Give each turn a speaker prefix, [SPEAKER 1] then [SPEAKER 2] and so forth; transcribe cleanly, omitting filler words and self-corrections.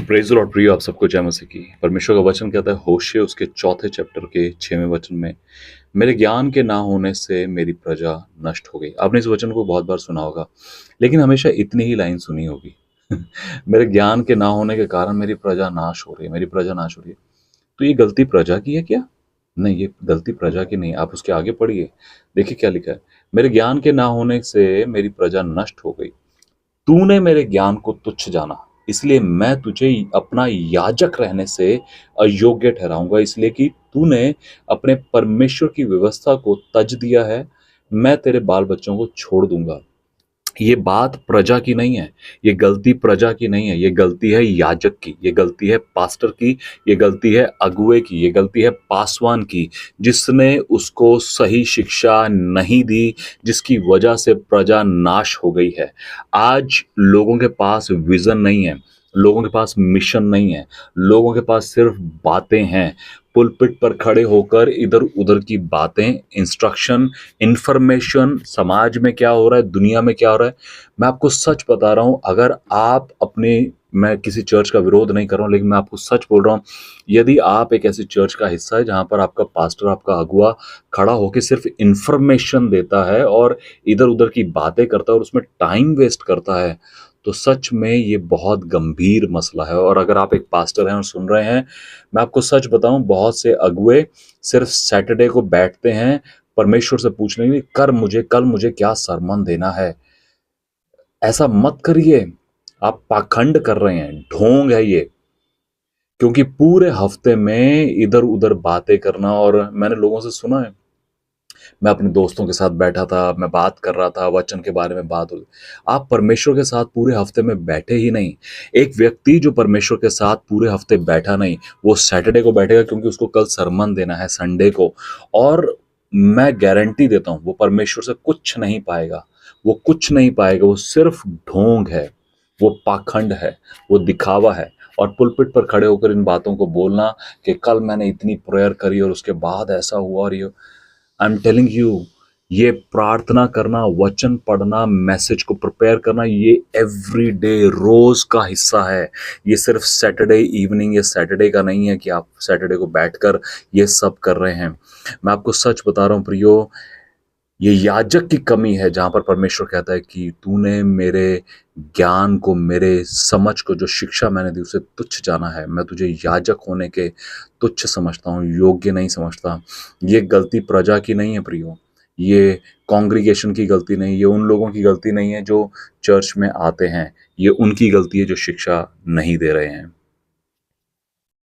[SPEAKER 1] Praise the Lord प्रिय आप सबको जय मसीह की। परमेश्वर का वचन कहता है होशे उसके चौथे चैप्टर के 6वें वचन में, मेरे ज्ञान के ना होने से मेरी प्रजा नष्ट हो गई। आपने इस वचन को बहुत बार सुना होगा, लेकिन हमेशा इतनी ही लाइन सुनी होगी। मेरे ज्ञान के ना होने के कारण मेरी प्रजा नाश हो रही है, मेरी प्रजा नाश हो रही है। तो ये गलती प्रजा की है क्या? नहीं, ये गलती प्रजा की नहीं है। आप उसके आगे पढ़िए, देखिए क्या लिखा है। मेरे ज्ञान के ना होने से मेरी प्रजा नष्ट हो गई। तूने मेरे ज्ञान को तुच्छ जाना, इसलिए मैं तुझे अपना याजक रहने से अयोग्य ठहराऊंगा, इसलिए कि तूने अपने परमेश्वर की व्यवस्था को तज दिया है। मैं तेरे बाल बच्चों को छोड़ दूंगा। ये बात प्रजा की नहीं है, ये गलती प्रजा की नहीं है, ये गलती है याजक की, ये गलती है पास्टर की, ये गलती है अगुए की, ये गलती है पासवान की, जिसने उसको सही शिक्षा नहीं दी, जिसकी वजह से प्रजा नाश हो गई है। आज लोगों के पास विजन नहीं है, लोगों के पास मिशन नहीं है, लोगों के पास सिर्फ बातें हैं। पुलपिट पर खड़े होकर इधर उधर की बातें, इंस्ट्रक्शन, इंफॉर्मेशन, समाज में क्या हो रहा है, दुनिया में क्या हो रहा है। मैं आपको सच बता रहा हूं, अगर आप अपने, मैं किसी चर्च का विरोध नहीं कर रहा हूं, लेकिन मैं आपको सच बोल रहा हूं, यदि आप एक ऐसी चर्च का हिस्सा है जहां पर आपका पास्टर, आपका अगुआ खड़ा होकर सिर्फ इंफॉर्मेशन देता है और इधर उधर की बातें करता है और उसमें टाइम वेस्ट करता है, तो सच में ये बहुत गंभीर मसला है। और अगर आप एक पास्टर हैं और सुन रहे हैं, मैं आपको सच बताऊं, बहुत से अगुए सिर्फ सैटरडे को बैठते हैं परमेश्वर से पूछने के लिए, कर मुझे कल मुझे क्या सरमन देना है। ऐसा मत करिए, आप पाखंड कर रहे हैं, ढोंग है ये। क्योंकि पूरे हफ्ते में इधर उधर बातें करना, और मैंने लोगों से सुना है, मैं अपने दोस्तों के साथ बैठा था, मैं बात कर रहा था, वचन के बारे में बात हो रही। आप परमेश्वर के साथ पूरे हफ्ते में बैठे ही नहीं। एक व्यक्ति जो परमेश्वर के साथ पूरे हफ्ते बैठा नहीं, वो सैटरडे को बैठेगा क्योंकि उसको कल सरमन देना है संडे को। और मैं गारंटी देता हूं, वो परमेश्वर से कुछ नहीं पाएगा, वो कुछ नहीं पाएगा। वो सिर्फ ढोंग है, वो पाखंड है, वो दिखावा है। और पुलपिट पर खड़े होकर इन बातों को बोलना कि कल मैंने इतनी प्रेयर करी और उसके बाद ऐसा हुआ, और ये, आई एम टेलिंग यू, ये प्रार्थना करना, वचन पढ़ना, मैसेज को प्रिपेयर करना, ये एवरीडे रोज का हिस्सा है। ये सिर्फ सैटरडे इवनिंग या सैटरडे का नहीं है कि आप सैटरडे को बैठकर ये सब कर रहे हैं। मैं आपको सच बता रहा हूं प्रियो, ये याजक की कमी है, जहां पर परमेश्वर कहता है कि तूने मेरे ज्ञान को, मेरे समझ को, जो शिक्षा मैंने दी उसे तुच्छ जाना है। मैं तुझे याजक होने के तुच्छ समझता हूँ, योग्य नहीं समझता। ये गलती प्रजा की नहीं है प्रियो, ये कॉन्ग्रीगेशन की गलती नहीं, ये उन लोगों की गलती नहीं है जो चर्च में आते हैं, ये उनकी गलती है जो शिक्षा नहीं दे रहे हैं।